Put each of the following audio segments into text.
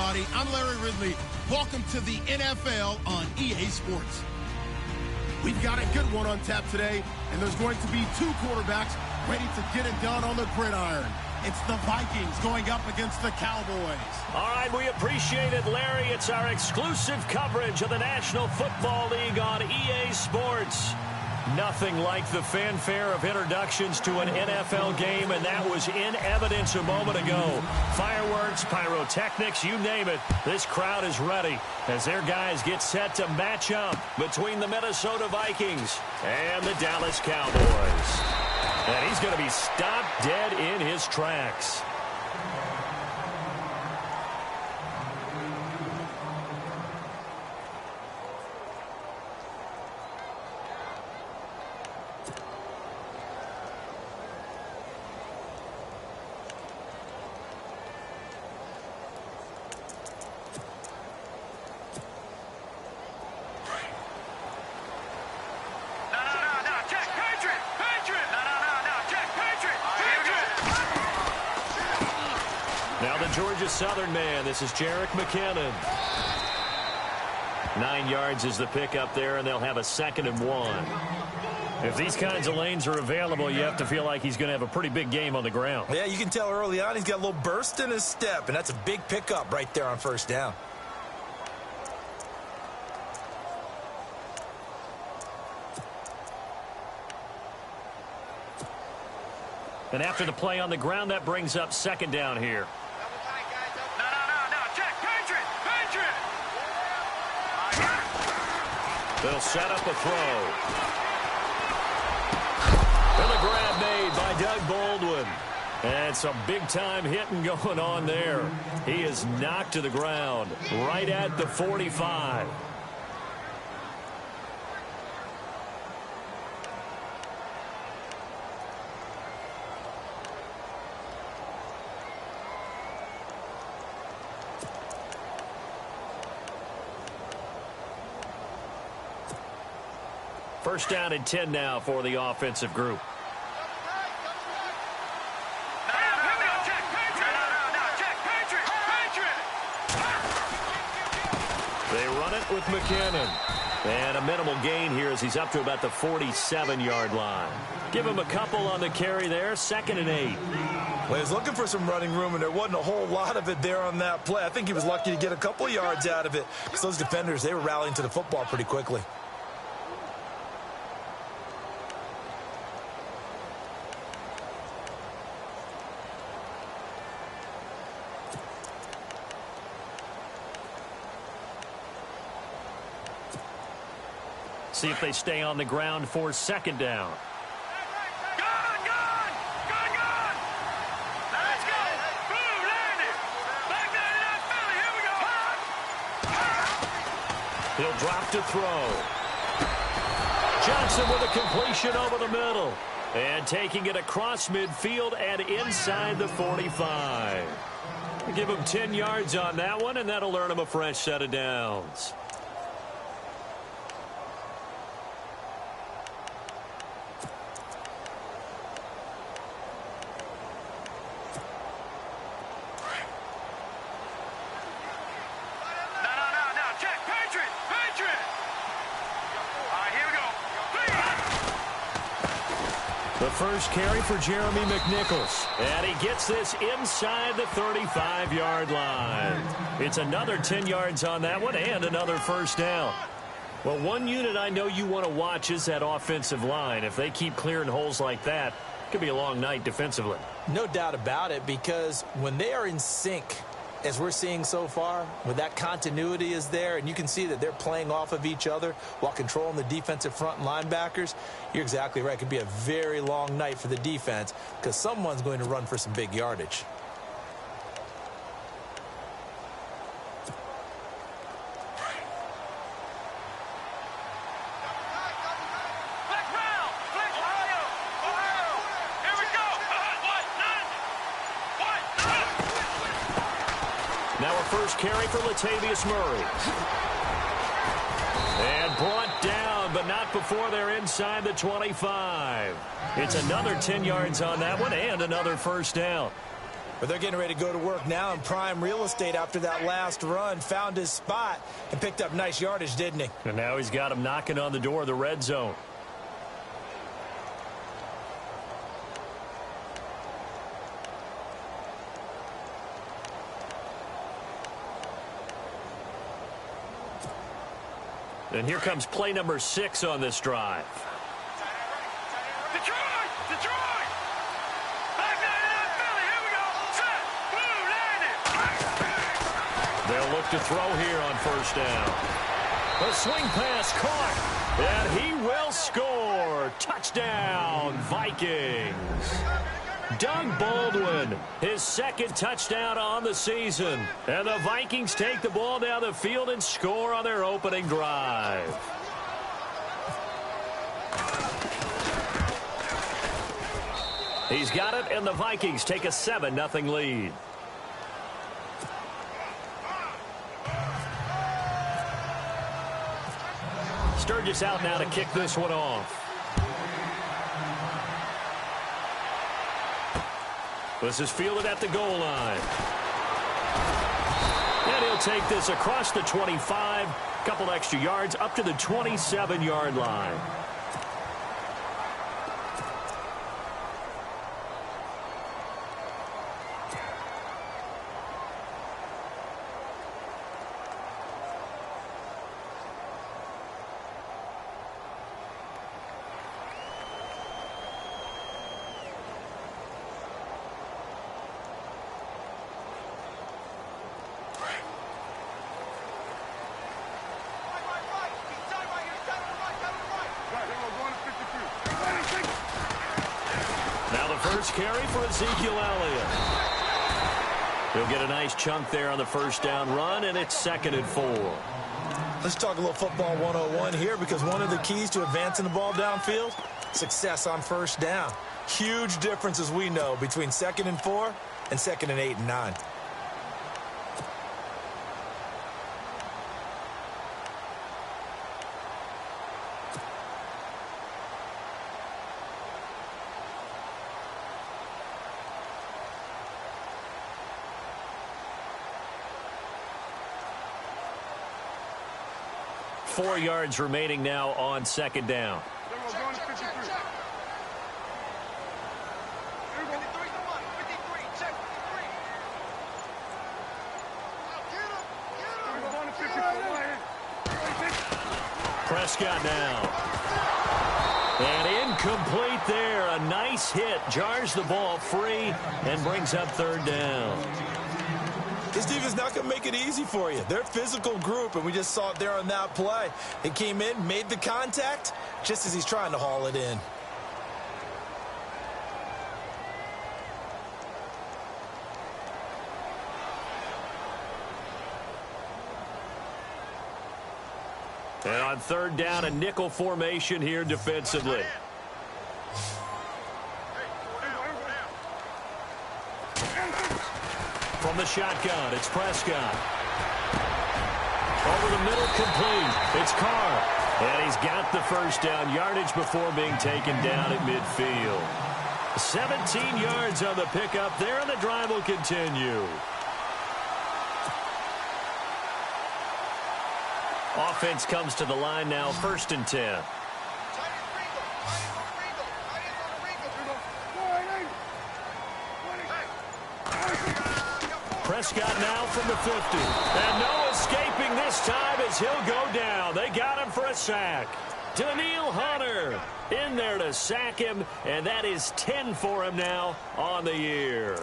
everybody. I'm Larry Ridley. Welcome to the NFL on EA Sports. We've got a good one on tap today, and there's going to be two quarterbacks ready to get it done on the gridiron. It's the Vikings going up against the Cowboys. All right, we appreciate it, Larry. It's our exclusive coverage of the National Football League on EA Sports. Nothing like the fanfare of introductions to an NFL game, and that was in evidence a moment ago. Fireworks, pyrotechnics, you name it. This crowd is ready as their guys get set to match up between the Minnesota Vikings and the Dallas Cowboys. And he's going to be stopped dead in his tracks. Now the Georgia Southern man, this is Jerick McKinnon. 9 yards is the pickup there, and they'll have a 2nd and 1. If these kinds of lanes are available, you have to feel like he's going to have a pretty big game on the ground. Yeah, you can tell early on he's got a little burst in his step, and that's a big pickup right there on first down. And after the play on the ground, that brings up 2nd down here. They'll set up a throw. And the grab made by Doug Baldwin. And some big-time hitting going on there. He is knocked to the ground right at the 45. First down and 10 now for the offensive group. They run it with McKinnon. And a minimal gain here as he's up to about the 47-yard line. Give him a couple on the carry there, 2nd and 8. Well, he was looking for some running room, and there wasn't a whole lot of it there on that play. I think he was lucky to get a couple yards out of it because those defenders, they were rallying to the football pretty quickly. See if they stay on the ground for 2nd down. Let's go. Boom, landed. Back down in that Philly. Here we go. He'll drop to throw. Johnson with a completion over the middle. And taking it across midfield and inside the 45. Give him 10 yards on that one, and that'll earn him a fresh set of downs. The first carry for Jeremy McNichols. And he gets this inside the 35-yard line. It's another 10 yards on that one and another first down. Well, one unit I know you want to watch is that offensive line. If they keep clearing holes like that, it could be a long night defensively. No doubt about it, because when they are in sync, as we're seeing so far, when that continuity is there, and you can see that they're playing off of each other while controlling the defensive front and linebackers, you're exactly right. It could be a very long night for the defense because someone's going to run for some big yardage. Now a first carry for Latavius Murray. And brought down, but not before they're inside the 25. It's another 10 yards on that one and another first down. But they're getting ready to go to work now in prime real estate after that last run. Found his spot and picked up nice yardage, didn't he? And now he's got him knocking on the door of the red zone. And here comes play number 6 on this drive. Detroit! Detroit! Back 99 Philly. Here we go. Set. Blue landing. They'll look to throw here on first down. The swing pass caught. And he will score. Touchdown, Vikings. Doug Baldwin, his second touchdown on the season. And the Vikings take the ball down the field and score on their opening drive. He's got it, and the Vikings take a 7-0 lead. Sturgis out now to kick this one off. This is fielded at the goal line. And he'll take this across the 25. Couple extra yards up to the 27-yard line. First carry for Ezekiel Elliott. He'll get a nice chunk there on the first down run, and it's 2nd and 4. Let's talk a little football 101 here, because one of the keys to advancing the ball downfield, success on first down. Huge difference, as we know, between 2nd and 4 and 2nd and 8 and 9. Four yards remaining now on 2nd down. Prescott now. And incomplete there. A nice hit. Jars the ball free and brings up 3rd down. This defense not going to make it easy for you. They're a physical group, and we just saw it there on that play. He came in, made the contact, just as he's trying to haul it in. And on 3rd down, a nickel formation here defensively. From the shotgun, it's Prescott. Over the middle, complete. It's Carr. And he's got the first down yardage before being taken down at midfield. 17 yards on the pickup there, and the drive will continue. Offense comes to the line now, 1st and 10. Prescott now from the 50. And no escaping this time as he'll go down. They got him for a sack. Daniil Hunter in there to sack him, and that is 10 for him now on the year.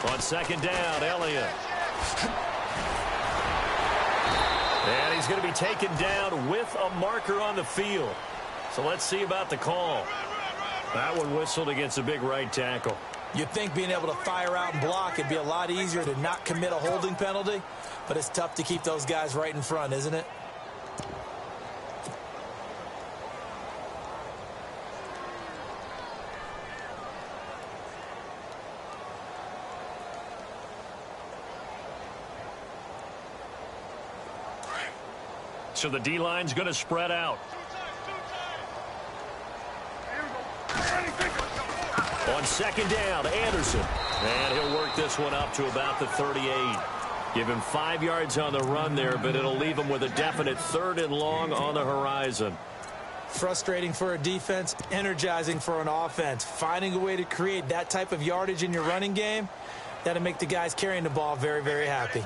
On 2nd down, Elliott. And he's going to be taken down with a marker on the field. So let's see about the call. That one whistled against a big right tackle. You'd think being able to fire out and block it'd be a lot easier to not commit a holding penalty, but it's tough to keep those guys right in front, isn't it? So the D-line's going to spread out. On second down, Anderson. And he'll work this one up to about the 38. Give him 5 yards on the run there, but it'll leave him with a definite 3rd and long on the horizon. Frustrating for a defense, energizing for an offense. Finding a way to create that type of yardage in your running game, that'll make the guys carrying the ball very, very happy.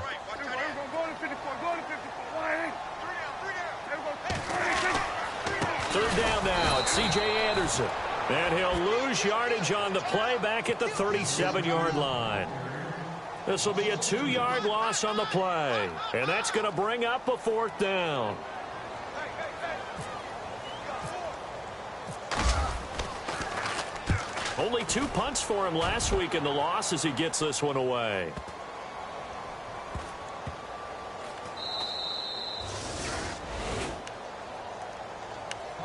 3rd down now. It's C.J. Anderson. And he'll lose yardage on the play back at the 37-yard line. This will be a 2-yard loss on the play. And that's going to bring up a 4th down. Only 2 punts for him last week in the loss as he gets this one away.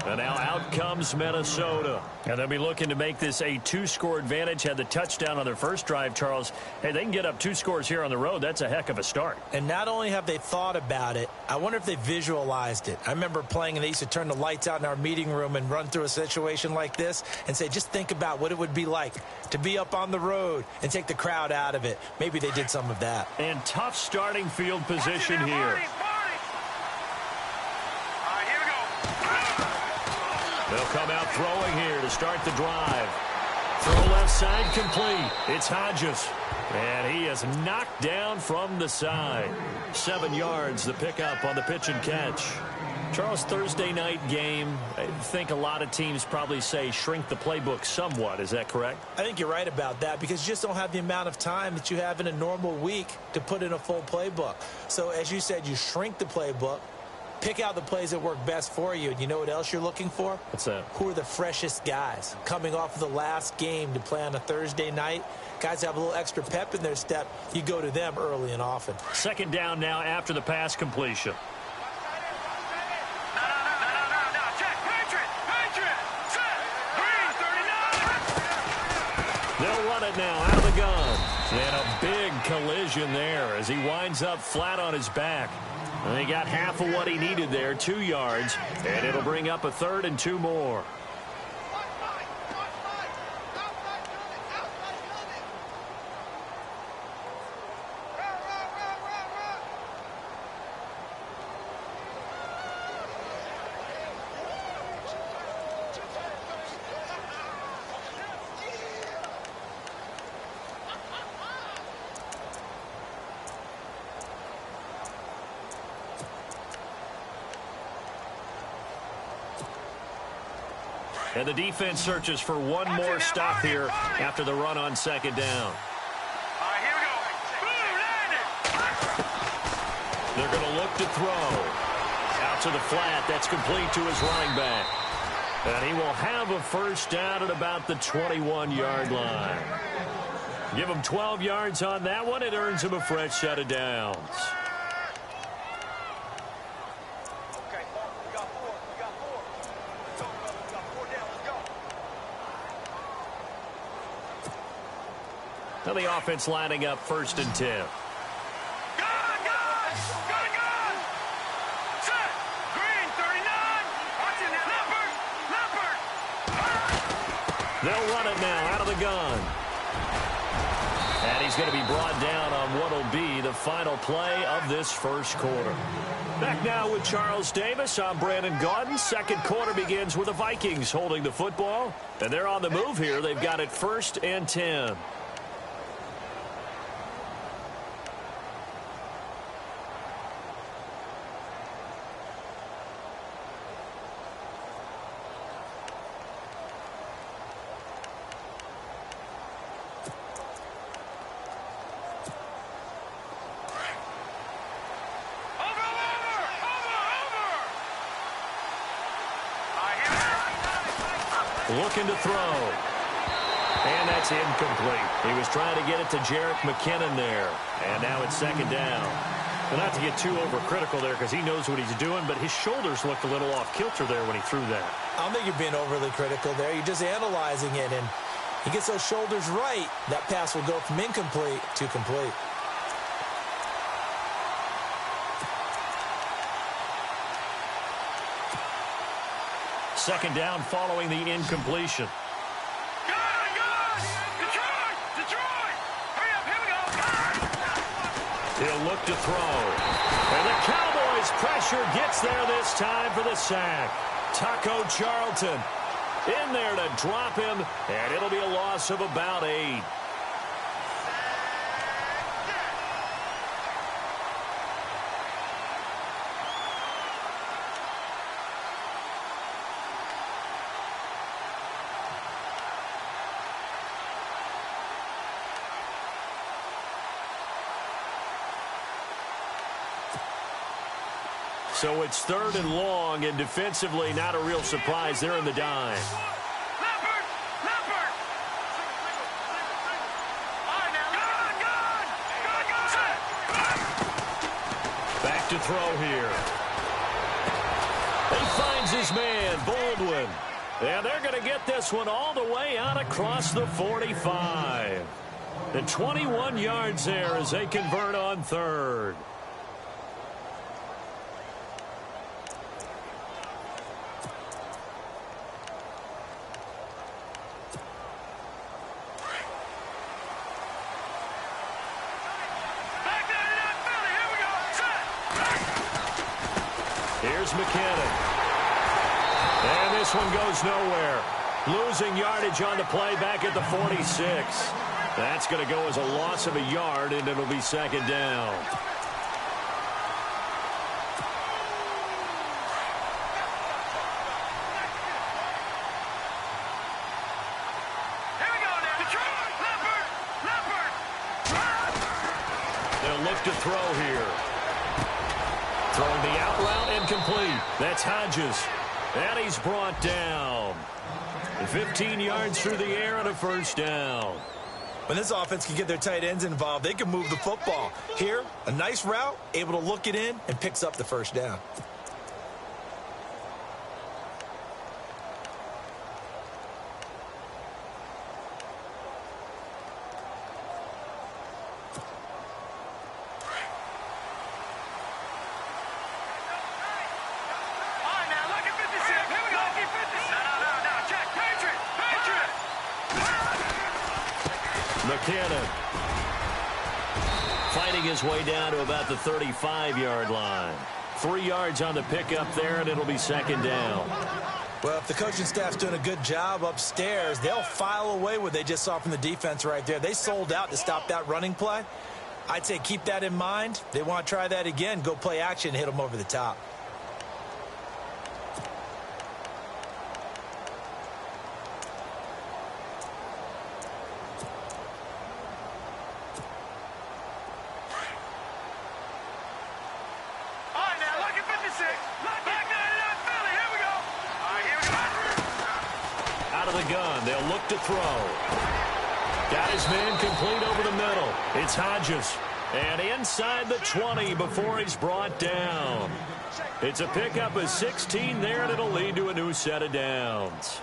And now out comes Minnesota. And they'll be looking to make this a 2-score advantage. Had the touchdown on their first drive, Charles. Hey, they can get up 2 scores here on the road. That's a heck of a start. And not only have they thought about it, I wonder if they visualized it. I remember playing and they used to turn the lights out in our meeting room and run through a situation like this and say, just think about what it would be like to be up on the road and take the crowd out of it. Maybe they did some of that. And tough starting field position here. They'll come out throwing here to start the drive. Throw left side complete. It's Hodges. And he is knocked down from the side. 7 yards the pickup on the pitch and catch. Charles, Thursday night game, I think a lot of teams probably say shrink the playbook somewhat. Is that correct? I think you're right about that because you just don't have the amount of time that you have in a normal week to put in a full playbook. So as you said, you shrink the playbook. Pick out the plays that work best for you. And you know what else you're looking for? What's that? Who are the freshest guys? Coming off of the last game to play on a Thursday night, guys have a little extra pep in their step. You go to them early and often. 2nd down now after the pass completion. They'll run it now out of the gun. And a big collision there as he winds up flat on his back. And he got half of what he needed there, 2 yards, and it'll bring up a 3rd and 2 more. And the defense searches for one more stop here after the run on 2nd down. They're going to look to throw. Out to the flat. That's complete to his running back. And he will have a 1st down at about the 21-yard line. Give him 12 yards on that one. It earns him a fresh set of downs. Now the offense lining up 1st and 10. They'll run it now out of the gun. And he's going to be brought down on what will be the final play of this 1st quarter. Back now with Charles Davis. I'm Brandon Gaudin. 2nd quarter begins with the Vikings holding the football. And they're on the move here. They've got it 1st and 10. Looking to throw. And that's incomplete. He was trying to get it to Jerick McKinnon there. And now it's 2nd down. Well, not to get too overcritical there because he knows what he's doing, but his shoulders looked a little off kilter there when he threw that. I don't think you're being overly critical there. You're just analyzing it, and he gets those shoulders right. That pass will go from incomplete to complete. second down following the incompletion. Detroit! Hurry up, here we go! He'll look to throw. And the Cowboys' pressure gets there this time for the sack. Taco Charlton in there to drop him, and it'll be a loss of about 8. So it's 3rd and long, and defensively not a real surprise. They're in the dime. Leopard! All right, now, gun! Back to throw here. He finds his man, Baldwin. And they're going to get this one all the way out across the 45. And 21 yards there as they convert on 3rd. Here's McKinnon. And this one goes nowhere. Losing yardage on the play back at the 46. That's going to go as a loss of a yard, and it'll be second down. Here we go now. Detroit! Leopard! They'll look to throw here. Throwing the out route incomplete. That's Hodges. And he's brought down. 15 yards through the air and a first down. When this offense can get their tight ends involved, they can move the football. Here, a nice route, able to look it in, and picks up the first down. McKinnon fighting his way down to about the 35-yard line. 3 yards on the pickup there, and it'll be second down. Well, if the coaching staff's doing a good job upstairs, they'll file away what they just saw from the defense right there. They sold out to stop that running play. I'd say keep that in mind. They want to try that again, go play action, hit them over the top. They'll look to throw. Got his man complete over the middle. It's Hodges. And inside the 20 before he's brought down. It's a pickup of 16 there, and it'll lead to a new set of downs.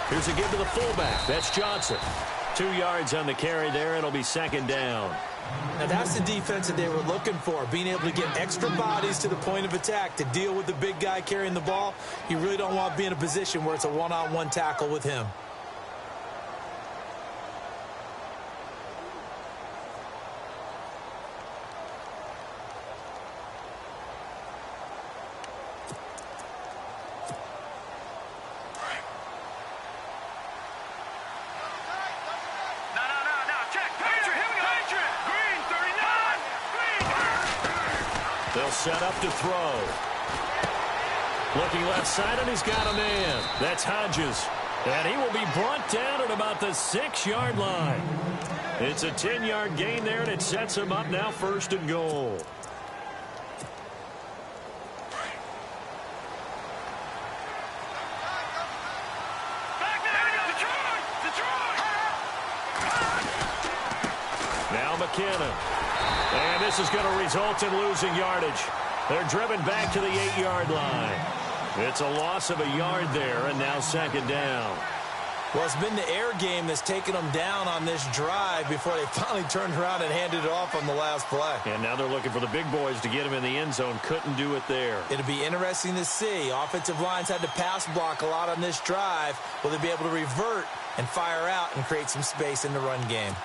Here's a give to the fullback. That's Johnson. 2 yards on the carry there. It'll be second down. Now that's the defense that they were looking for, being able to get extra bodies to the point of attack to deal with the big guy carrying the ball. You really don't want to be in a position where it's a one-on-one tackle with him. They'll set up to throw. Looking left side, and he's got a man. That's Hodges. And he will be brought down at about the 6-yard line. It's a 10-yard gain there, and it sets him up now 1st and goal. Now McKinnon. And this is going to result in losing yardage. They're driven back to the 8-yard line. It's a loss of a yard there, and now second down. Well, it's been the air game that's taken them down on this drive before they finally turned around and handed it off on the last play. And now they're looking for the big boys to get him in the end zone. Couldn't do it there. It'll be interesting to see. Offensive lines had to pass block a lot on this drive. Will they be able to revert and fire out and create some space in the run game?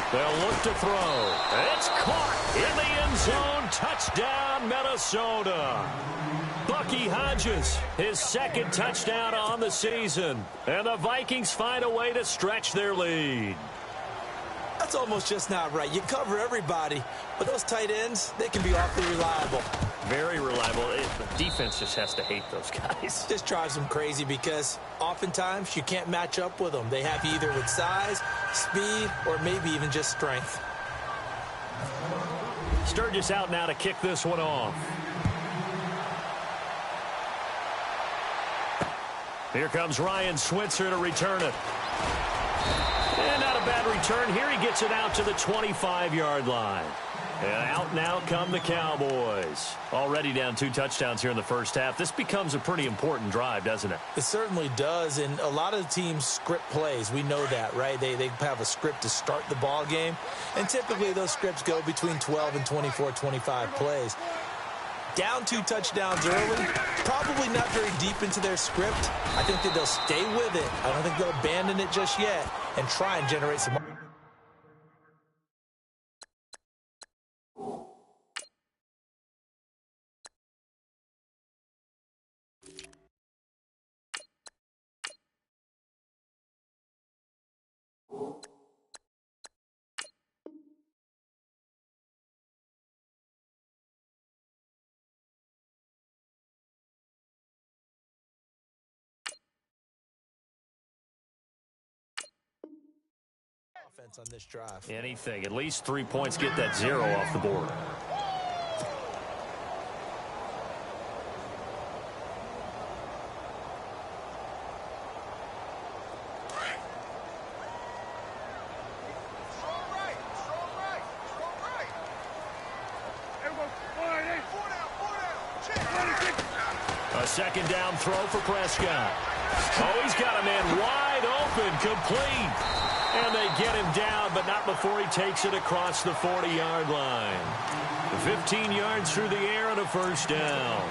They'll look to throw. It's caught in the end zone. Touchdown, Minnesota. Bucky Hodges, his second touchdown on the season. And the Vikings find a way to stretch their lead. That's almost just not right. You cover everybody, but those tight ends, they can be awfully reliable. Very reliable. The defense just has to hate those guys. Just drives them crazy because oftentimes you can't match up with them. They have you either with size, speed, or maybe even just strength. Sturgis out now to kick this one off. Here comes Ryan Switzer to return it. And not a bad return. Here he gets it out to the 25-yard line. And out now come the Cowboys. Already down 2 touchdowns here in the first half. This becomes a pretty important drive, doesn't it? It certainly does, and a lot of the teams script plays. We know that, right? They have a script to start the ball game, and typically those scripts go between 12 and 24, 25 plays. Down 2 touchdowns early, probably not very deep into their script. I think that they'll stay with it. I don't think they'll abandon it just yet and try and generate some. On this drive. Anything. At least 3 points, get that 0 off the board. A second down throw for Prescott. Oh, he's got a man wide open, complete. And they get him down, but not before he takes it across the 40-yard line. 15 yards through the air and a first down.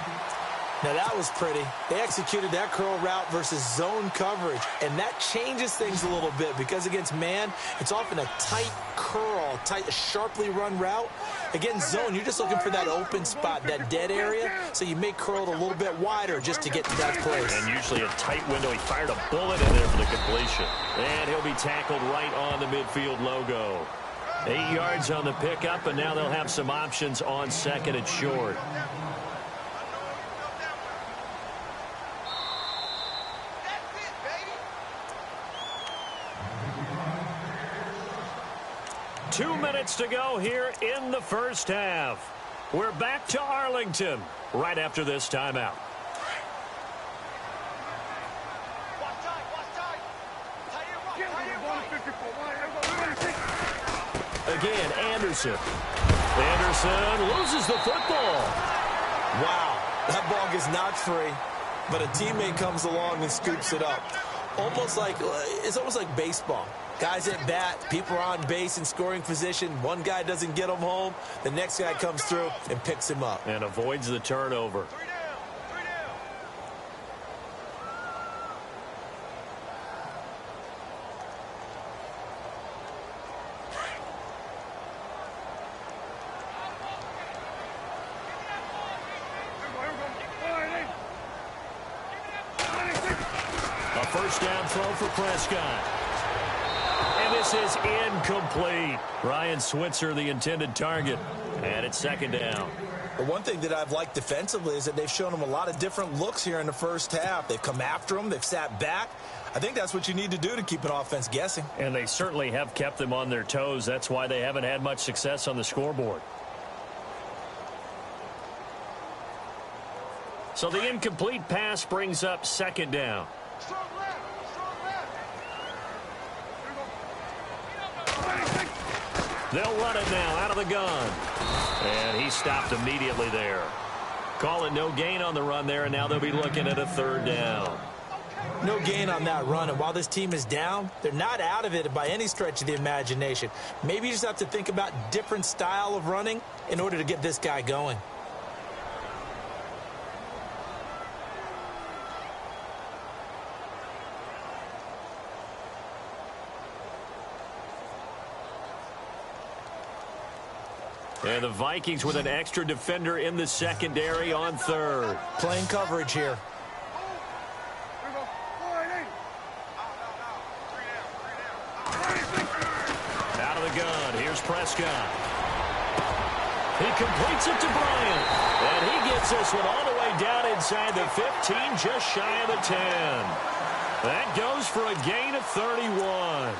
Now that was pretty. They executed that curl route versus zone coverage, and that changes things a little bit because against man, it's often a tight curl, tight, sharply run route. Against zone, you're just looking for that open spot, that dead area, so you may curl it a little bit wider just to get to that place. And usually a tight window. He fired a bullet in there for the completion. And he'll be tackled right on the midfield logo. 8 yards on the pickup, and now they'll have some options on second and short. Two minutes to go here in the first half. We're back to Arlington right after this timeout. Again, Anderson. Anderson loses the football. Wow, that ball gets knocked free, but a teammate comes along and scoops it up. It's almost like baseball. Guys at bat, people are on base in scoring position. One guy doesn't get him home. The next guy comes through and picks him up. And avoids the turnover. A first down throw for Prescott. And this is incomplete. Ryan Switzer, the intended target. And it's second down. But one thing that I've liked defensively is that they've shown them a lot of different looks here in the first half. They've come after them. They've sat back. I think that's what you need to do to keep an offense guessing. And they certainly have kept them on their toes. That's why they haven't had much success on the scoreboard. So the incomplete pass brings up second down. Strong left. They'll run it now out of the gun. And he stopped immediately there. Call it no gain on the run there, and now they'll be looking at a third down. No gain on that run, and while this team is down, they're not out of it by any stretch of the imagination. Maybe you just have to think about different style of running in order to get this guy going. And the Vikings with an extra defender in the secondary on third. Playing coverage here. Out of the gun. Here's Prescott. He completes it to Bryant. And he gets this one all the way down inside the 15, just shy of the 10. That goes for a gain of 31.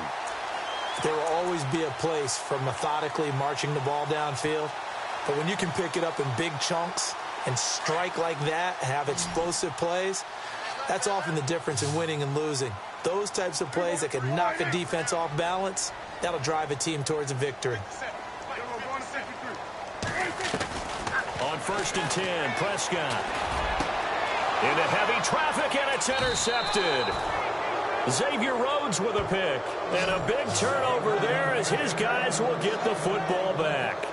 There will always be a place for methodically marching the ball downfield. But when you can pick it up in big chunks and strike like that, have explosive plays, that's often the difference in winning and losing. Those types of plays that can knock a defense off balance, that'll drive a team towards a victory. On 1st and 10, Prescott. Into heavy traffic, and it's intercepted. Xavier Rhodes with a pick. And a big turnover there as his guys will get the football back.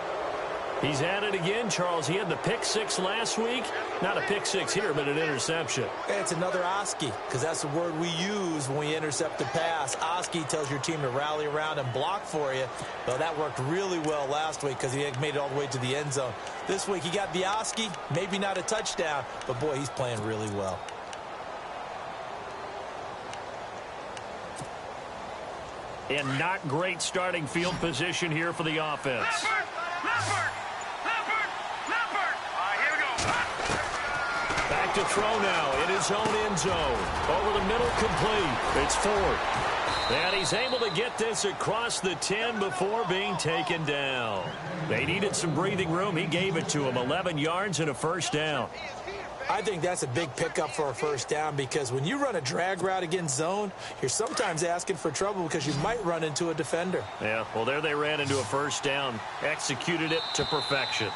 He's at it again, Charles. He had the pick six last week. Not a pick six here, but an interception. It's another Oski, because that's the word we use when we intercept the pass. Oski tells your team to rally around and block for you. Well, that worked really well last week because he made it all the way to the end zone. This week he got the Oski, maybe not a touchdown, but boy, he's playing really well. And not great starting field position here for the offense. Leopard. All right, here we go. Back to throw now in his own end zone. Over the middle, complete. It's Ford. And he's able to get this across the 10 before being taken down. They needed some breathing room. He gave it to him. 11 yards and a first down. I think that's a big pickup for a first down because when you run a drag route against zone, you're sometimes asking for trouble because you might run into a defender. Yeah, well, there they ran into a first down. Executed it to perfection.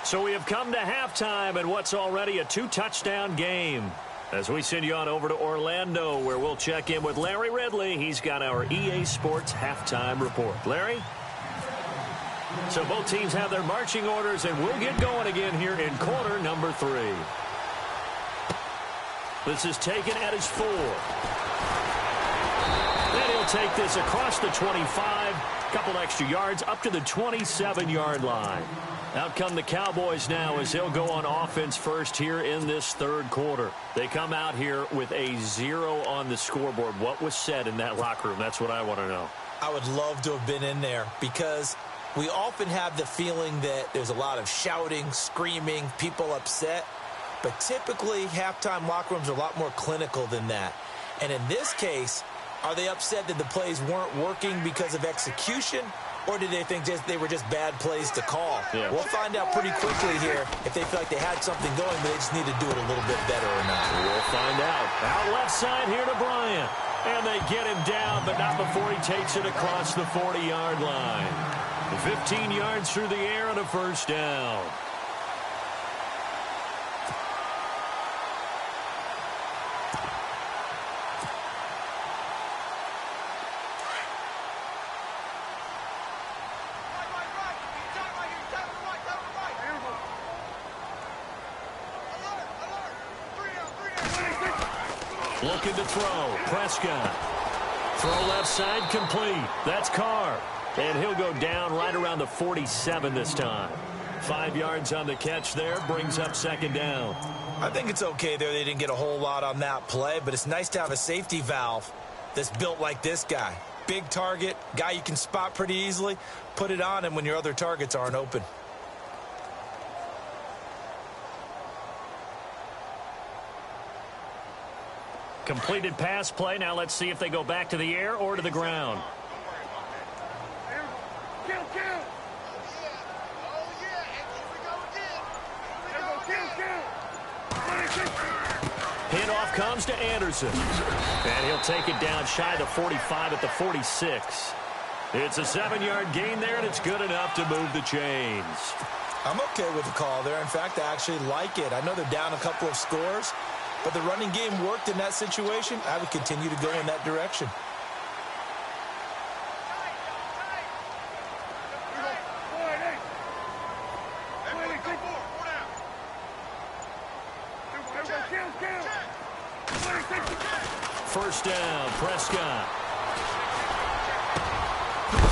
So we have come to halftime in what's already a 2-touchdown game. As we send you on over to Orlando, where we'll check in with Larry Ridley. He's got our EA Sports halftime report. Larry? So both teams have their marching orders, and we'll get going again here in quarter number 3. This is taken at his 4. Then he'll take this across the 25, couple extra yards up to the 27-yard line. Out come the Cowboys now as they'll go on offense first here in this third quarter. They come out here with a 0 on the scoreboard. What was said in that locker room? That's what I want to know. I would love to have been in there because we often have the feeling that there's a lot of shouting, screaming, people upset. But typically, halftime locker rooms are a lot more clinical than that. And in this case, are they upset that the plays weren't working because of execution? Or did they think they were just bad plays to call? Yeah. We'll find out pretty quickly here if they feel like they had something going, but they just need to do it a little bit better or not. We'll find out. Out left side here to Bryant. And they get him down, but not before he takes it across the 40-yard line. 15 yards through the air and a first down. Looking to throw. Prescott. Throw left side complete. That's Carr. And he'll go down right around the 47 this time. 5 yards on the catch there. Brings up second down. I think it's okay there. They didn't get a whole lot on that play, but it's nice to have a safety valve that's built like this guy. Big target, guy you can spot pretty easily. Put it on him when your other targets aren't open. Completed pass play. Now let's see if they go back to the air or to the ground. Handoff comes to Anderson. And he'll take it down shy of the 45 at the 46. It's a 7-yard gain there, and it's good enough to move the chains. I'm okay with the call there. In fact, I actually like it. I know they're down a couple of scores, but the running game worked in that situation. I would continue to go in that direction. First down, Prescott.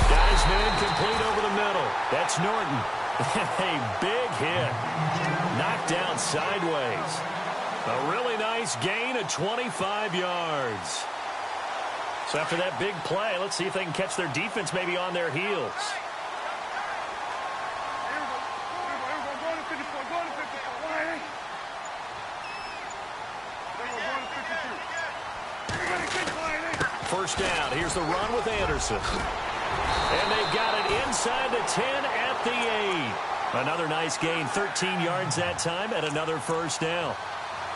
Got his man complete over the middle. That's Norton. A big hit. Knocked down sideways. A really nice gain of 25 yards. So after that big play, let's see if they can catch their defense maybe on their heels. First down. Here's the run with Anderson. And they've got it inside the 10 at the 8. Another nice gain, 13 yards that time, and another first down.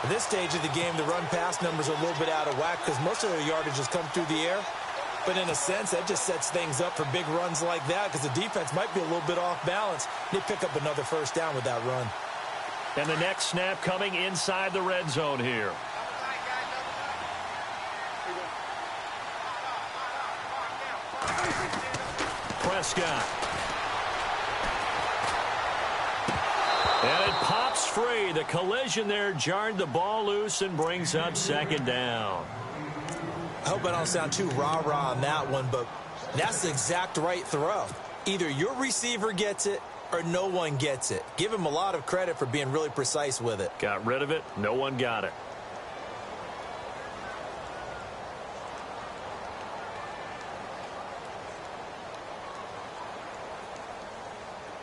At this stage of the game, the run-pass numbers are a little bit out of whack because most of their yardage has come through the air. But in a sense, that just sets things up for big runs like that because the defense might be a little bit off balance. They pick up another first down with that run. And the next snap coming inside the red zone here. Prescott. And it pops free. The collision there jarred the ball loose and brings up second down. I hope I don't sound too rah-rah on that one, but that's the exact right throw. Either your receiver gets it or no one gets it. Give him a lot of credit for being really precise with it. Got rid of it. No one got it.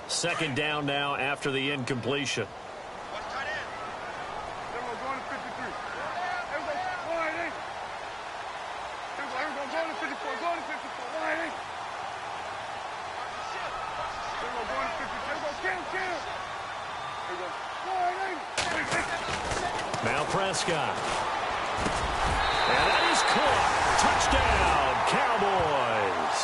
Second down now after the incompletion. Now Prescott. And that is caught. Touchdown, Cowboys.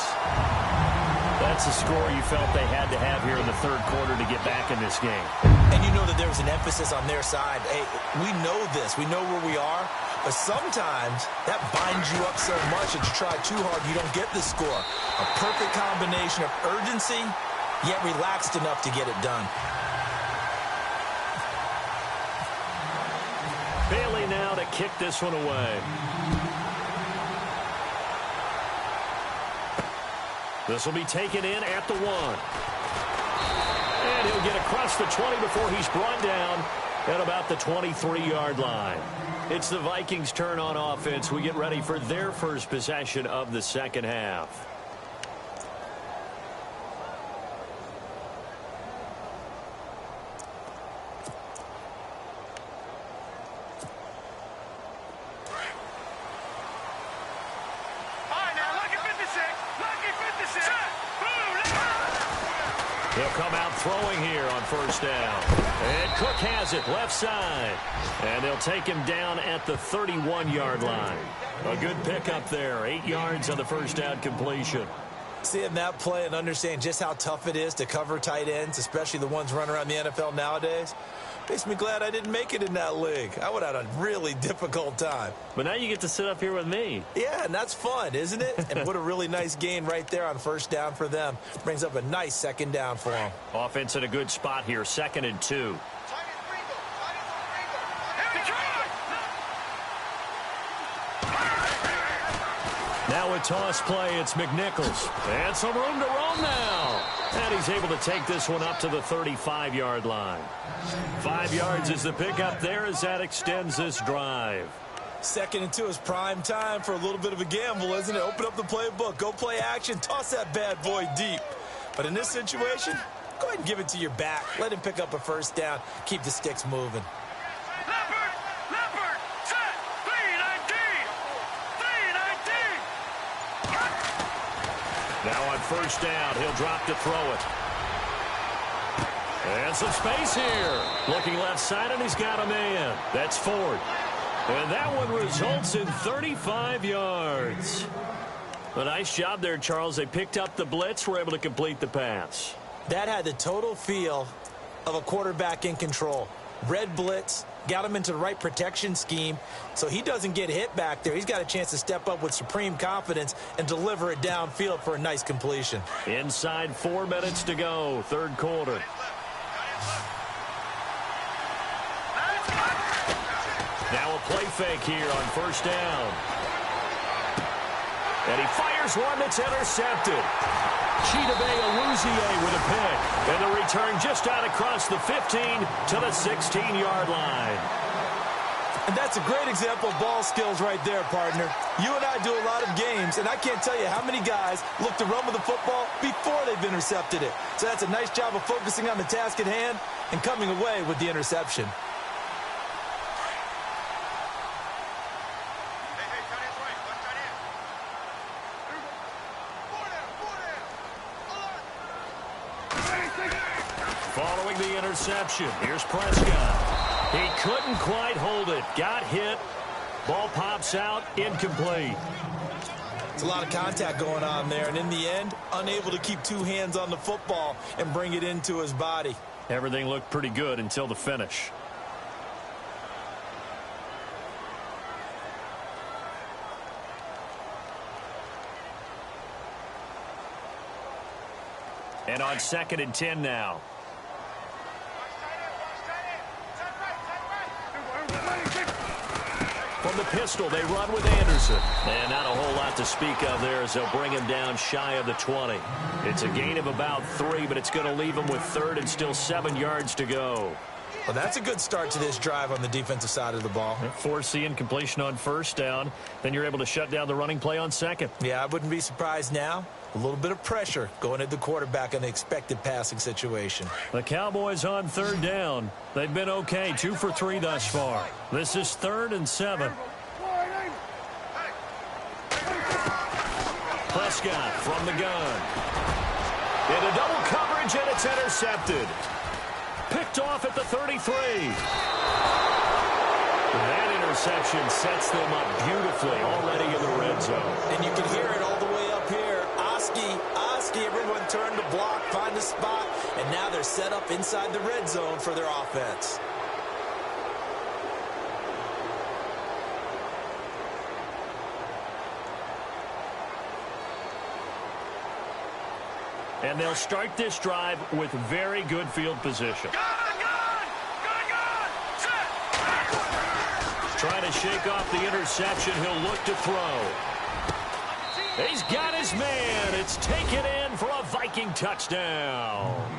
That's a score you felt they had to have here in the third quarter to get back in this game. And you know that there was an emphasis on their side. Hey, we know this. We know where we are. But sometimes that binds you up so much that you try too hard, you don't get the score. A perfect combination of urgency, yet relaxed enough to get it done. Bailey now to kick this one away. This will be taken in at the 1. And he'll get across the 20 before he's brought down at about the 23-yard line. It's the Vikings' turn on offense. We get ready for their first possession of the second half. They'll come out throwing here on first down. And Cook has it left side. And they'll take him down at the 31-yard line. A good pickup there. 8 yards on the first down completion. Seeing that play and understand just how tough it is to cover tight ends, especially the ones running around the NFL nowadays, makes me glad I didn't make it in that league. I would have had a really difficult time. But now you get to sit up here with me. Yeah, and that's fun, isn't it? And what a really nice gain right there on first down for them. Brings up a nice second down for them. Offense in a good spot here, 2nd and 2. Now a toss play, it's McNichols. And some room to roam now. And he's able to take this one up to the 35-yard line. 5 yards is the pickup there as that extends this drive. 2nd and 2 is prime time for a little bit of a gamble, isn't it? Open up the playbook, go play action, toss that bad boy deep. But in this situation, go ahead and give it to your back. Let him pick up a first down, keep the sticks moving. Now on first down, he'll drop to throw it. And some space here. Looking left side, and he's got a man. That's Ford. And that one results in 35 yards. A nice job there, Charles. They picked up the blitz, were able to complete the pass. That had the total feel of a quarterback in control. Red blitz, got him into the right protection scheme, so he doesn't get hit back there. He's got a chance to step up with supreme confidence and deliver it downfield for a nice completion. Inside 4 minutes to go, third quarter. Now a play fake here on first down. And he fires one that's intercepted. Chidobe Awuzie with a pick. And the return just out across the 15 to the 16-yard line. And that's a great example of ball skills right there, partner. You and I do a lot of games, and I can't tell you how many guys look to run with the football before they've intercepted it. So that's a nice job of focusing on the task at hand and coming away with the interception. Following the interception, here's Prescott. He couldn't quite hold it. Got hit. Ball pops out. Incomplete. It's a lot of contact going on there, and in the end, unable to keep two hands on the football and bring it into his body. Everything looked pretty good until the finish. And on 2nd and 10 now. From the pistol, they run with Anderson. And not a whole lot to speak of there as they'll bring him down shy of the 20. It's a gain of about 3, but it's going to leave him with 3rd and still 7 yards to go. Well, that's a good start to this drive on the defensive side of the ball. Force the incompletion on first down. Then you're able to shut down the running play on 2nd. Yeah, I wouldn't be surprised now. A little bit of pressure going at the quarterback in the expected passing situation. The Cowboys on 3rd down. They've been okay, 2 for 3 thus far. This is 3rd and 7. Prescott from the gun. Into double coverage, and it's intercepted. Picked off at the 33. That interception sets them up beautifully already in the red zone. And you can hear it all the way up here. Oski, everyone turned to block, find a spot, and now they're set up inside the red zone for their offense. And they'll start this drive with very good field position. Trying to shake off the interception. He'll look to throw. He's got his man. It's taken in for a Viking touchdown.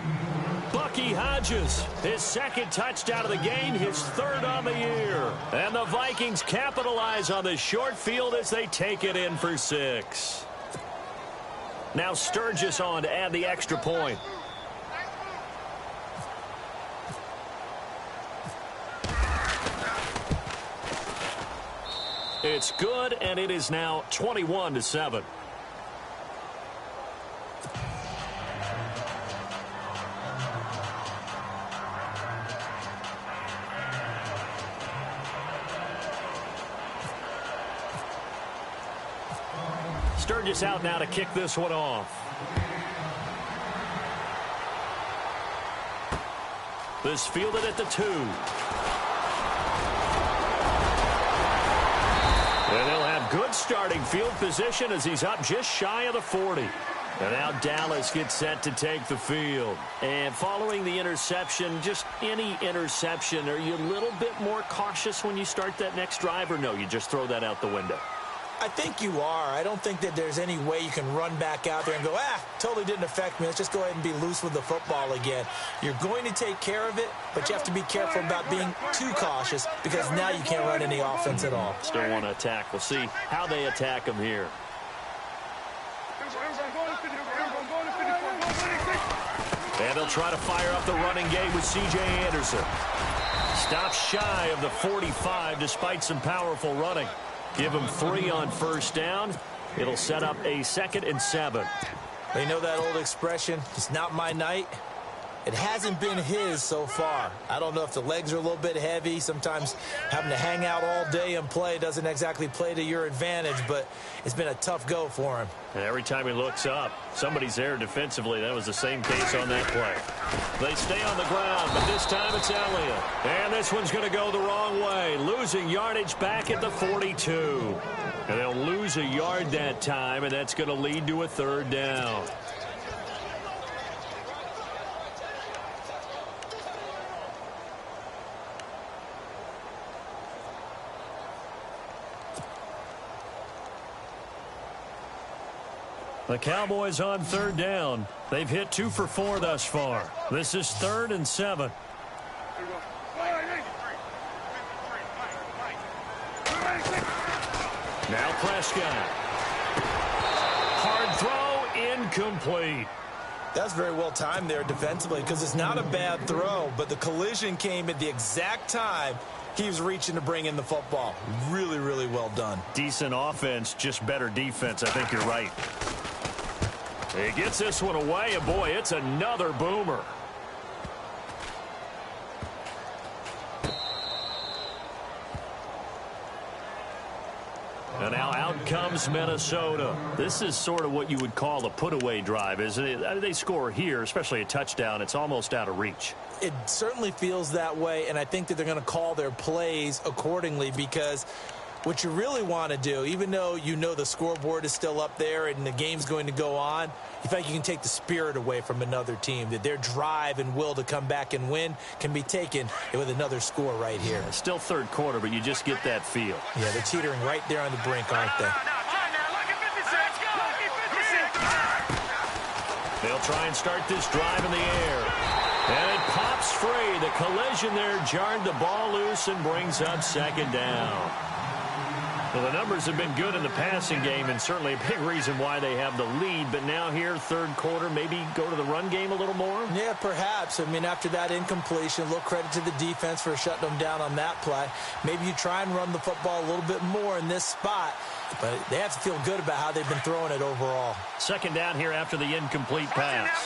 Bucky Hodges, his 2nd touchdown of the game, his 3rd on the year. And the Vikings capitalize on the short field as they take it in for 6. Now Sturgis on to add the extra point. It's good, and it is now 21-7. Sturgis out now to kick this one off. This fielded at the 2. And they'll have good starting field position as he's up just shy of the 40. And now Dallas gets set to take the field. And following the interception, just any interception, are you a little bit more cautious when you start that next drive, or no, you just throw that out the window? I think you are. I don't think that there's any way you can run back out there and go, totally didn't affect me. Let's just go ahead and be loose with the football again. You're going to take care of it, but you have to be careful about being too cautious because now you can't run any offense at all. Still want to attack. We'll see how they attack him here. And they'll try to fire up the running game with C.J. Anderson. Stops shy of the 45 despite some powerful running. Give him 3 on first down. It'll set up a 2nd and 7. They know that old expression, it's not my night. It hasn't been his so far. I don't know if the legs are a little bit heavy. Sometimes having to hang out all day and play doesn't exactly play to your advantage, but it's been a tough go for him. And every time he looks up, somebody's there defensively. That was the same case on that play. They stay on the ground, but this time it's Elliott. And this one's going to go the wrong way, losing yardage back at the 42. And they'll lose a yard that time, and that's going to lead to a third down. The Cowboys on third down. They've hit 2 for 4 thus far. This is 3rd and 7. Now Prescott. Hard throw, incomplete. That's very well timed there defensively because it's not a bad throw, but the collision came at the exact time he was reaching to bring in the football. Really, really well done. Decent offense, just better defense. I think you're right. He gets this one away, and boy, it's another boomer. And now out comes Minnesota. This is sort of what you would call a put-away drive, isn't it? I mean, they score here, especially a touchdown. It's almost out of reach. It certainly feels that way, and I think that they're going to call their plays accordingly because what you really want to do, even though you know the scoreboard is still up there and the game's going to go on, you think you can take the spirit away from another team, that their drive and will to come back and win can be taken with another score right here. It's still third quarter, but you just get that feel. Yeah, they're teetering right there on the brink, aren't they? They'll try and start this drive in the air. And it pops free. The collision there jarred the ball loose and brings up second down. Well, the numbers have been good in the passing game, and certainly a big reason why they have the lead. But now here, third quarter, maybe go to the run game a little more? Yeah, perhaps. I mean, after that incompletion, a little credit to the defense for shutting them down on that play. Maybe you try and run the football a little bit more in this spot. But they have to feel good about how they've been throwing it overall. Second down here after the incomplete pass.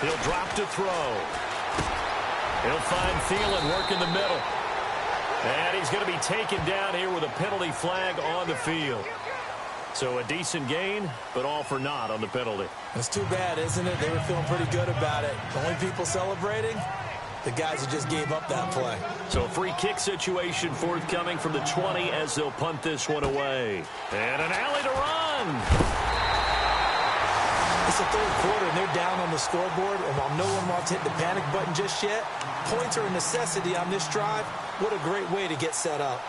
He'll drop to throw. He'll find Thielen working the middle. And he's going to be taken down here with a penalty flag on the field. So a decent gain, but all for naught on the penalty. It's too bad, isn't it? They were feeling pretty good about it. The only people celebrating, the guys who just gave up that play. So a free kick situation forthcoming from the 20 as they'll punt this one away. And an alley to run. It's the third quarter, and they're down on the scoreboard. And while no one wants to hit the panic button just yet, points are a necessity on this drive. What a great way to get set up.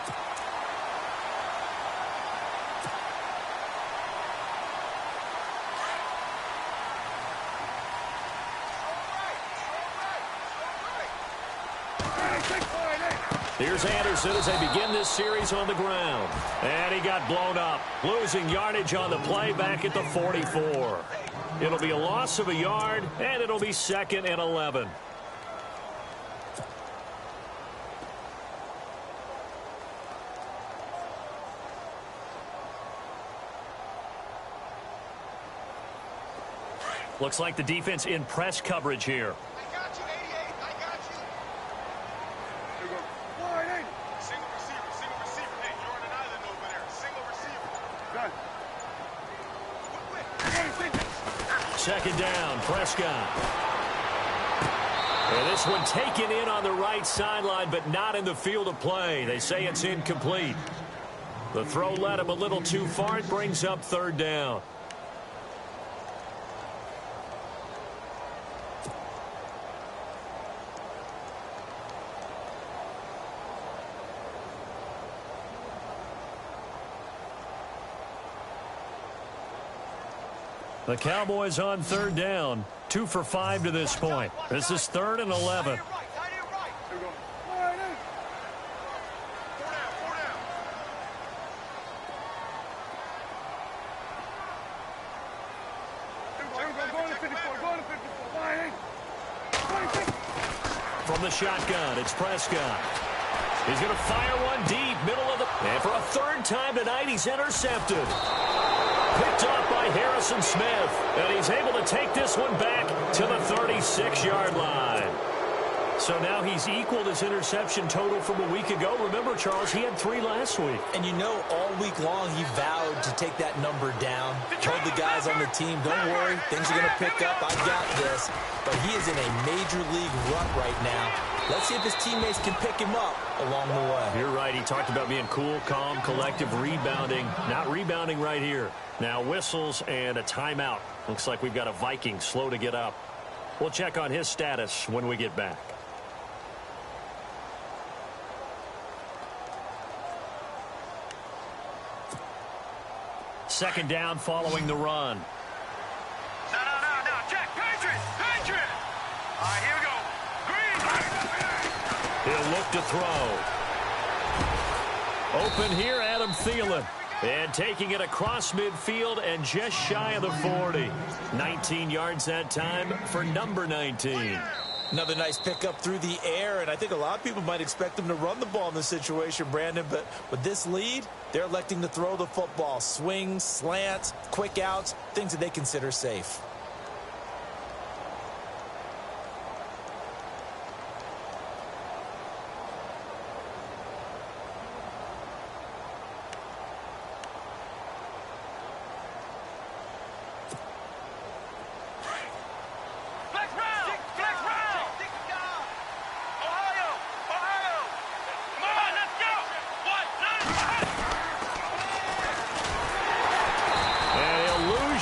Here's Anderson as they begin this series on the ground. And he got blown up, losing yardage on the play back at the 44. It'll be a loss of a yard, and it'll be 2nd and 11. Looks like the defense in press coverage here. Second down, Prescott. And this one taken in on the right sideline, but not in the field of play. They say it's incomplete. The throw led him a little too far. It brings up third down. The Cowboys on third down. 2 for 5 to this point. This is 3rd and 11. From the shotgun, it's Prescott. He's going to fire one deep, middle of the... And for a third time tonight, he's intercepted. Picked off by Harrison Smith. And he's able to take this one back to the 36-yard line. So now he's equaled his interception total from a week ago. Remember, Charles, he had 3 last week. And you know, all week long he vowed to take that number down. Told the guys on the team, don't worry, things are going to pick up. I got this. But he is in a major league rut right now. Let's see if his teammates can pick him up along the way. You're right. He talked about being cool, calm, collective, rebounding. Not rebounding right here. Now whistles and a timeout. Looks like we've got a Viking slow to get up. We'll check on his status when we get back. Second down following the run. No, check. Patriot. All right, here we go. Green. He'll look to throw. Open here, Adam Thielen. And taking it across midfield and just shy of the 40. 19 yards that time for number 19. Another nice pickup through the air, and I think a lot of people might expect them to run the ball in this situation, Brandon, but with this lead, they're electing to throw the football. Swings, slants, quick outs, things that they consider safe.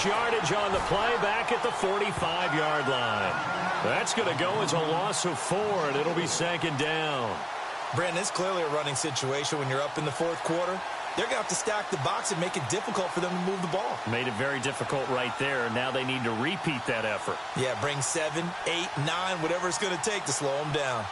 Yardage on the play back at the 45-yard line. That's going to go as a loss of 4, and it'll be second down. Brandon, it's clearly a running situation when you're up in the fourth quarter. They're going to have to stack the box and make it difficult for them to move the ball. Made it very difficult right there. Now they need to repeat that effort. Yeah, bring 7, 8, 9, whatever it's going to take to slow them down.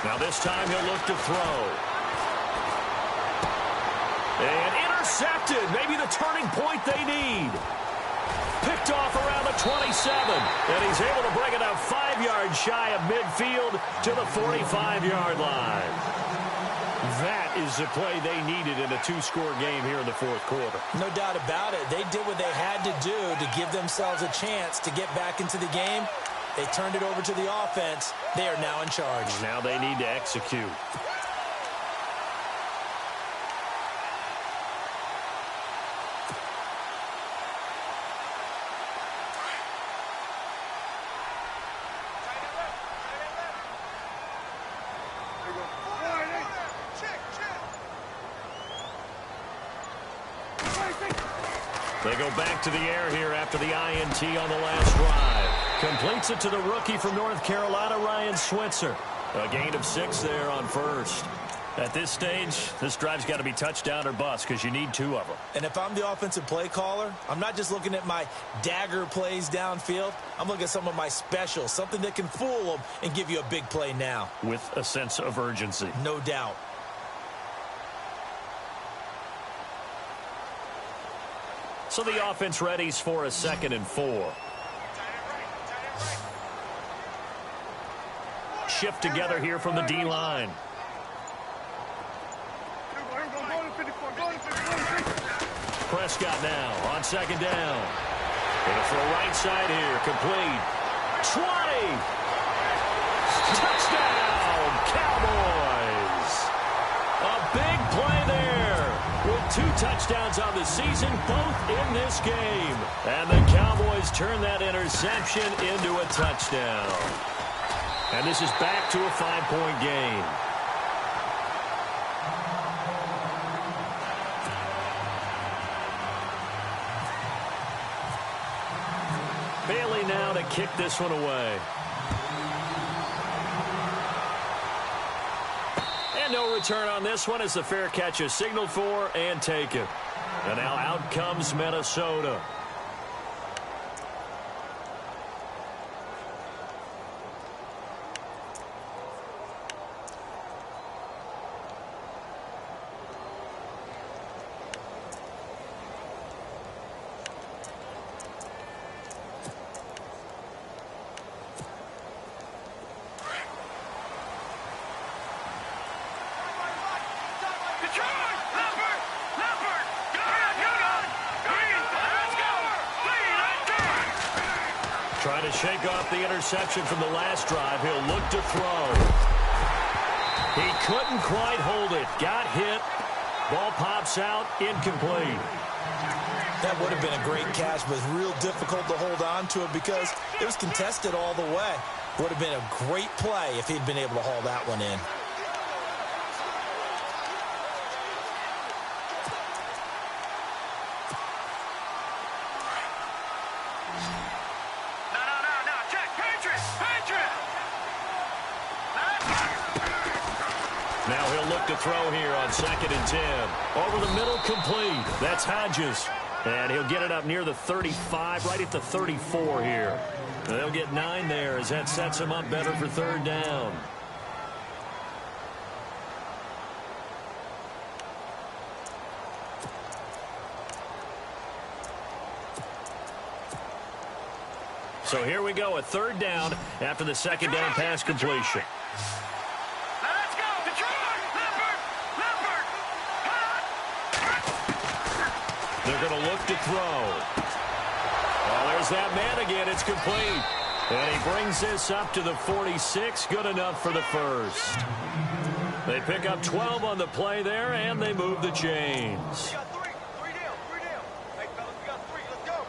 Now this time he'll look to throw. And intercepted. Maybe the turning point they need. Picked off around the 27. And he's able to bring it out 5 yards shy of midfield to the 45-yard line. That is the play they needed in a 2-score game here in the fourth quarter. No doubt about it. They did what they had to do to give themselves a chance to get back into the game. They turned it over to the offense. They are now in charge. Now they need to execute. They go back to the air here after the INT on the last drive. Completes it to the rookie from North Carolina, Ryan Switzer. A gain of 6 there on first. At this stage, this drive's got to be touchdown or bust because you need 2 of them. And if I'm the offensive play caller, I'm not just looking at my dagger plays downfield. I'm looking at some of my specials, something that can fool them and give you a big play now. With a sense of urgency. No doubt. So the offense readies for a 2nd and 4. Shift together here from the D-line. Prescott now on 2nd down. Gonna throw right side here, complete. 20! Touchdown, Cowboys! A big play there. With 2 touchdowns on the season, both in this game. And the Cowboys turn that interception into a touchdown. And this is back to a 5-point game. Bailey now to kick this one away. And no return on this one as the fair catch is signaled for and taken. And now out comes Minnesota. Trying to shake off the interception from the last drive. He'll look to throw. He couldn't quite hold it. Got hit. Ball pops out. Incomplete. That would have been a great catch, but it's real difficult to hold on to it because it was contested all the way. Would have been a great play if he'd been able to haul that one in. No. Check. Patriot. Now he'll look to throw here on 2nd and 10. Over the middle, complete. That's Hodges. And he'll get it up near the 35, right at the 34 here. They'll get 9 there as that sets him up better for 3rd down. So here we go, a 3rd down after the 2nd down pass completion. Now let's go. Detroit. Leopard. They're going to look to throw. Oh, there's that man again. It's complete. And he brings this up to the 46. Good enough for the first. They pick up 12 on the play there, and they move the chains. We got 3. 3 down. Hey, fellas, we got 3. Let's go.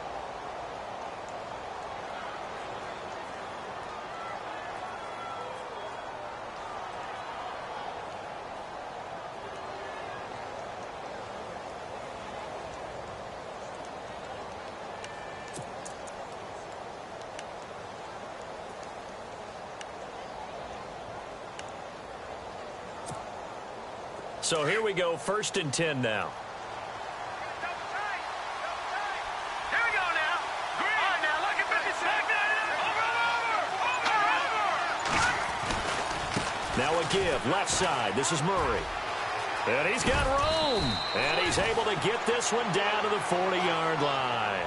So here we go, 1st and 10 now. Here we go now. Green. All right, now look at 56. Over. Now a give, left side. This is Murray. And he's got room. And he's able to get this one down to the 40-yard line.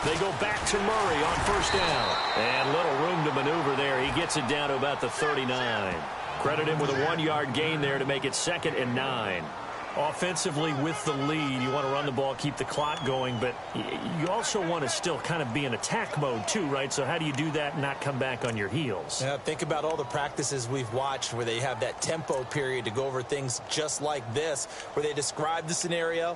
They go back to Murray on 1st down. And little room to maneuver there. He gets it down to about the 39. Credit him with a 1-yard gain there to make it 2nd and 9. Offensively with the lead, you want to run the ball, keep the clock going, but you also want to still kind of be in attack mode too, right? So how do you do that and not come back on your heels? Yeah, think about all the practices we've watched where they have that tempo period to go over things just like this, where they describe the scenario,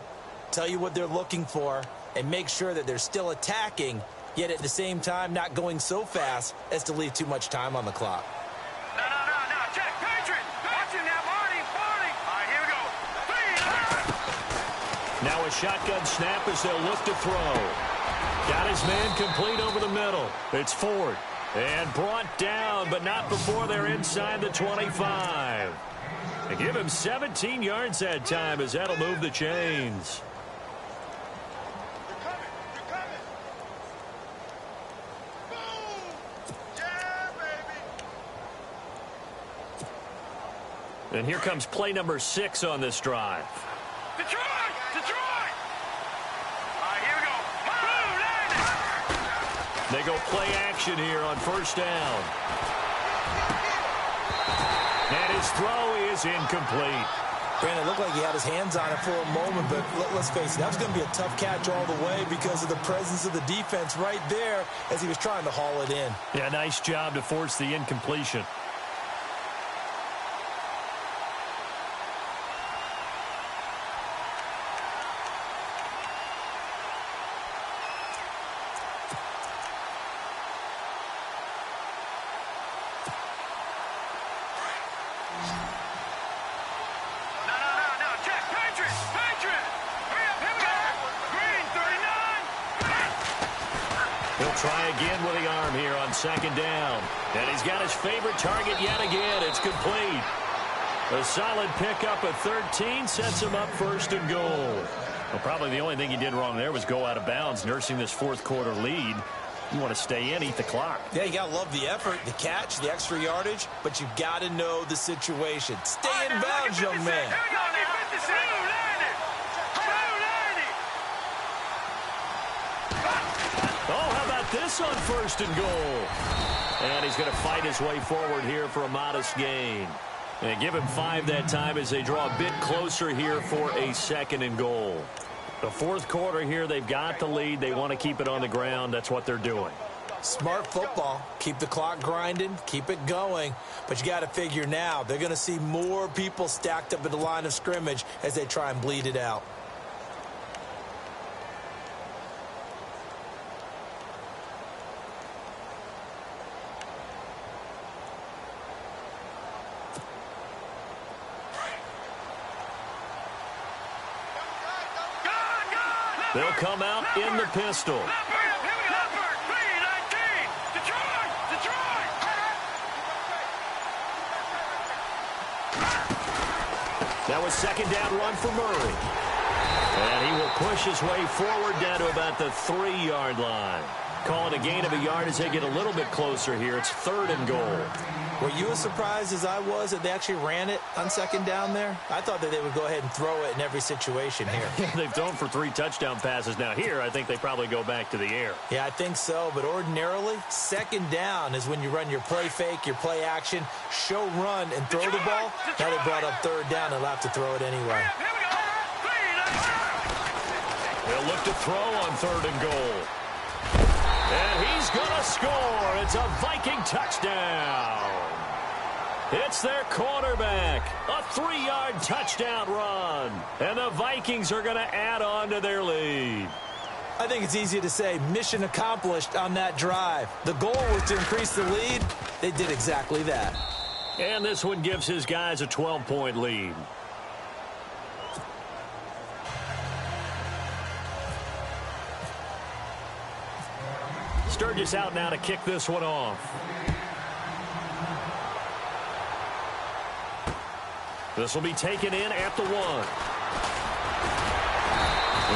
tell you what they're looking for, and make sure that they're still attacking, yet at the same time not going so fast as to leave too much time on the clock. No. Check. Patriot. Watch him now, Marty. All right, here we go. Now a shotgun snap as they'll look to throw. Got his man complete over the middle. It's Ford. And brought down, but not before they're inside the 25. They give him 17 yards that time as that'll move the chains. And here comes play number 6 on this drive. Detroit! All right, here we go. Boom, They go play action here on 1st down. And his throw is incomplete. Brandon, it looked like he had his hands on it for a moment, but let's face it, that was going to be a tough catch all the way because of the presence of the defense right there as he was trying to haul it in. Yeah, nice job to force the incompletion. Try again with the arm here on 2nd down. And he's got his favorite target yet again. It's complete. A solid pickup of 13 sets him up 1st and goal. Well, probably the only thing he did wrong there was go out of bounds, nursing this 4th quarter lead. You want to stay in, eat the clock. Yeah, you got to love the effort, the catch, the extra yardage, but you've got to know the situation. Stay in bounds, young man. Here we go now. Oh, how about this on 1st and goal? And he's going to fight his way forward here for a modest gain. And give him 5 that time as they draw a bit closer here for a 2nd and goal. The 4th quarter here, they've got the lead. They want to keep it on the ground. That's what they're doing. Smart football. Keep the clock grinding. Keep it going. But you got to figure now, they're going to see more people stacked up at the line of scrimmage as they try and bleed it out. They'll come out in the pistol. That was 2nd down run for Murray. And he will push his way forward down to about the 3-yard line. Calling a gain of a yard as they get a little bit closer here. It's 3rd and goal. Were you as surprised as I was that they actually ran it on 2nd down there? I thought that they would go ahead and throw it in every situation here. They've thrown for 3 touchdown passes. Now here, I think they probably go back to the air. Yeah, I think so. But ordinarily, 2nd down is when you run your play fake, your play action, show run, and throw the ball. Now they brought up 3rd down. They'll have to throw it anyway. They'll look to throw on 3rd and goal. And he's going to score. It's a Viking touchdown. It's their quarterback. A 3-yard touchdown run. And the Vikings are going to add on to their lead. I think it's easy to say mission accomplished on that drive. The goal was to increase the lead. They did exactly that. And this one gives his guys a 12-point lead. Sturgis out now to kick this one off. This will be taken in at the 1.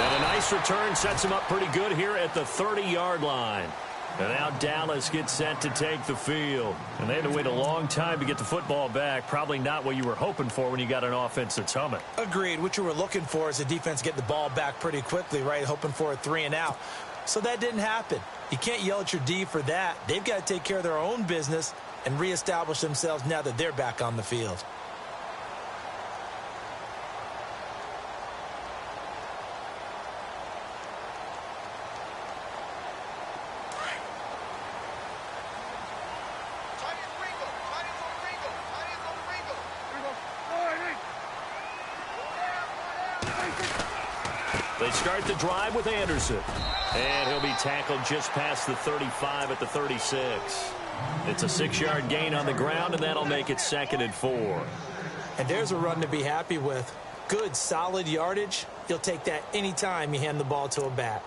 And a nice return sets him up pretty good here at the 30-yard line. And now Dallas gets set to take the field. And they had to wait a long time to get the football back. Probably not what you were hoping for when you got an offense that's humming. Agreed. What you were looking for is the defense get the ball back pretty quickly, right? Hoping for a 3 and out. So that didn't happen. You can't yell at your D for that. They've got to take care of their own business and reestablish themselves now that they're back on the field. They start the drive with Anderson. And he'll be tackled just past the 35 at the 36. It's a 6-yard gain on the ground, and that'll make it 2nd and 4. And there's a run to be happy with. Good, solid yardage. You'll take that anytime you hand the ball to a back.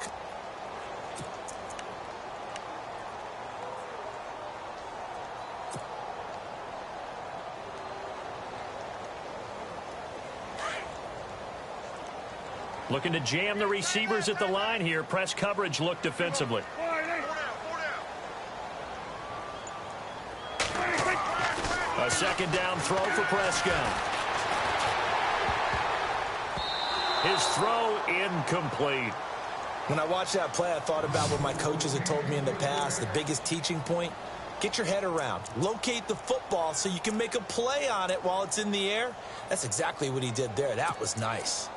Looking to jam the receivers at the line here. Press coverage look defensively. A 2nd down throw for Prescott. His throw incomplete. When I watched that play, I thought about what my coaches had told me in the past. The biggest teaching point, get your head around. Locate the football so you can make a play on it while it's in the air. That's exactly what he did there. That was nice.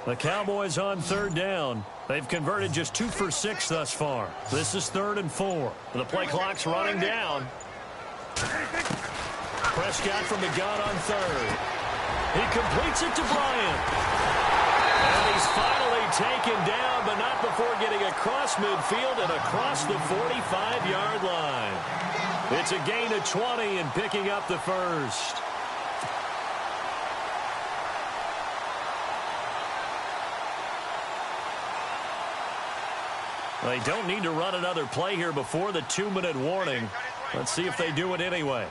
The Cowboys on 3rd down. They've converted just 2 for 6 thus far. This is 3rd and 4. The play clock's running down. Prescott from the gun on 3rd. He completes it to Bryant. And he's finally taken down, but not before getting across midfield and across the 45-yard line. It's a gain of 20 and picking up the first. They don't need to run another play here before the 2-minute warning. Let's see if they do it anyway.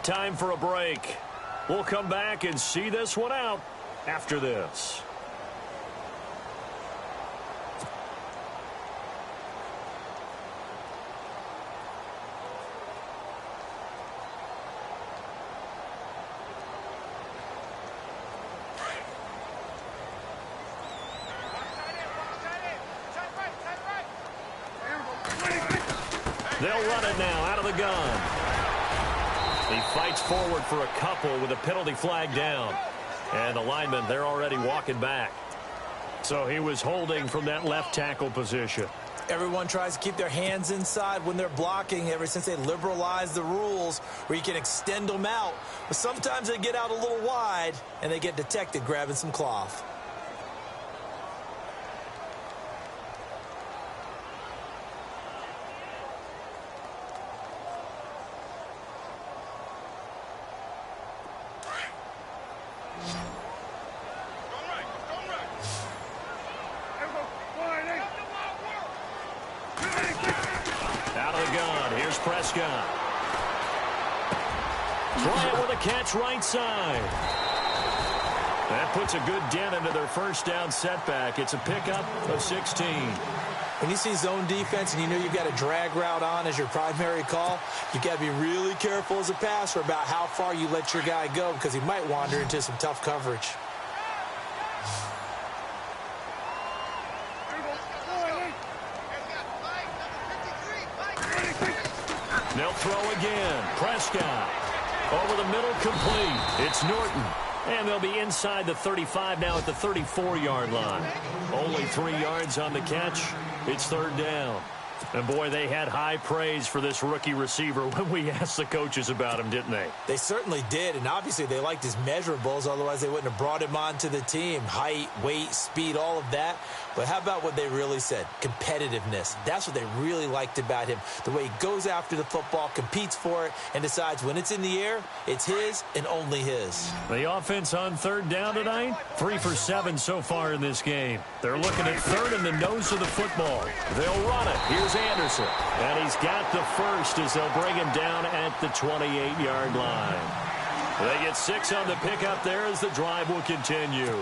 Time for a break. We'll come back and see this one out after this. They'll run it now out of the gun. He fights forward for a couple with a penalty flag down. And the linemen, they're already walking back. So he was holding from that left tackle position. Everyone tries to keep their hands inside when they're blocking ever since they liberalized the rules where you can extend them out. But sometimes they get out a little wide and they get detected grabbing some cloth. Prescott. Bryant with a catch right side. That puts a good dent into their first down setback. It's a pickup of 16. When you see zone defense and you know you've got a drag route on as your primary call, you've got to be really careful as a passer about how far you let your guy go because he might wander into some tough coverage. They'll throw again. Prescott over the middle, complete. It's Norton. And they'll be inside the 35 now at the 34-yard line. Only 3 yards on the catch. It's third down. And, boy, they had high praise for this rookie receiver when we asked the coaches about him, didn't they? They certainly did, and obviously they liked his measurables. Otherwise, they wouldn't have brought him onto the team. Height, weight, speed, all of that. But how about what they really said? Competitiveness. That's what they really liked about him. The way he goes after the football, competes for it, and decides when it's in the air, it's his and only his. The offense on third down tonight, 3 for 7 so far in this game. They're looking at third in the nose of the football. They'll run it. Here's Anderson. And he's got the first as they'll bring him down at the 28-yard line. They get 6 on the pickup there as the drive will continue.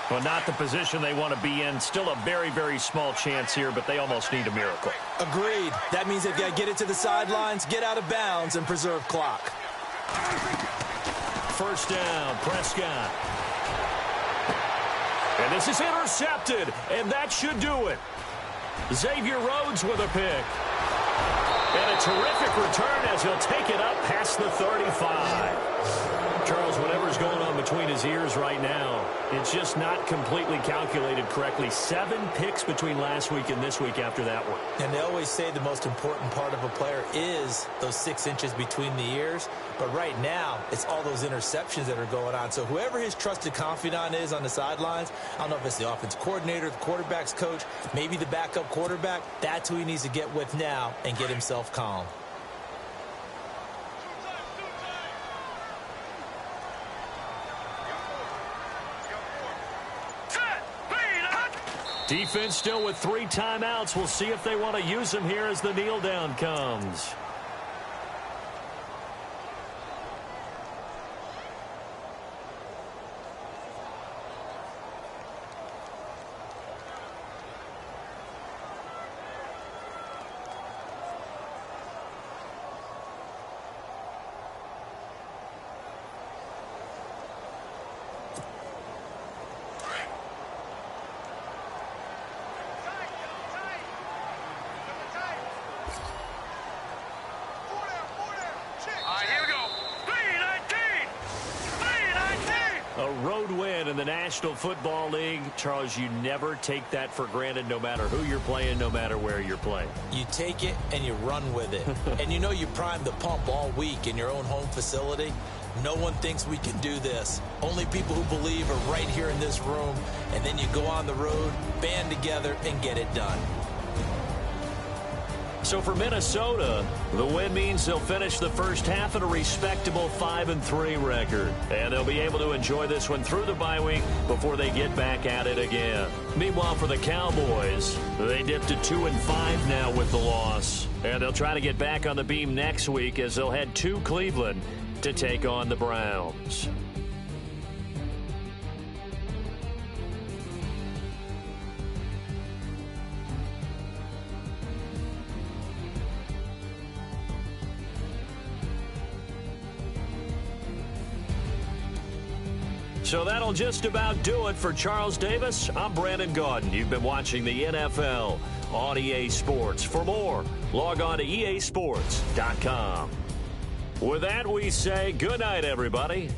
Well, not the position they want to be in. Still a very, very small chance here, but they almost need a miracle. Agreed. That means they've got to get it to the sidelines, get out of bounds, and preserve clock. First down, Prescott. And this is intercepted, and that should do it. Xavier Rhodes with a pick. And a terrific return as he'll take it up past the 35. Charles, whatever's going on between his ears right now, it's just not completely calculated correctly. 7 picks between last week and this week after that one. And they always say the most important part of a player is those 6 inches between the ears. But right now, it's all those interceptions that are going on. So whoever his trusted confidant is on the sidelines, I don't know if it's the offense coordinator, the quarterback's coach, maybe the backup quarterback, that's who he needs to get with now and get himself calm. Defense still with 3 timeouts. We'll see if they want to use them here as the kneel down comes. In the National Football League, Charles, you never take that for granted no matter who you're playing, no matter where you're playing. You take it and you run with it. And you know you primed the pump all week in your own home facility. No one thinks we can do this. Only people who believe are right here in this room. And then you go on the road, band together, and get it done. So for Minnesota, the win means they'll finish the first half at a respectable 5-3 record. And they'll be able to enjoy this one through the bye week before they get back at it again. Meanwhile, for the Cowboys, they dipped to 2-5 now with the loss. And they'll try to get back on the beam next week as they'll head to Cleveland to take on the Browns. So that'll just about do it for Charles Davis. I'm Brandon Gaudin. You've been watching the NFL on EA Sports. For more, log on to easports.com. With that, we say good night, everybody.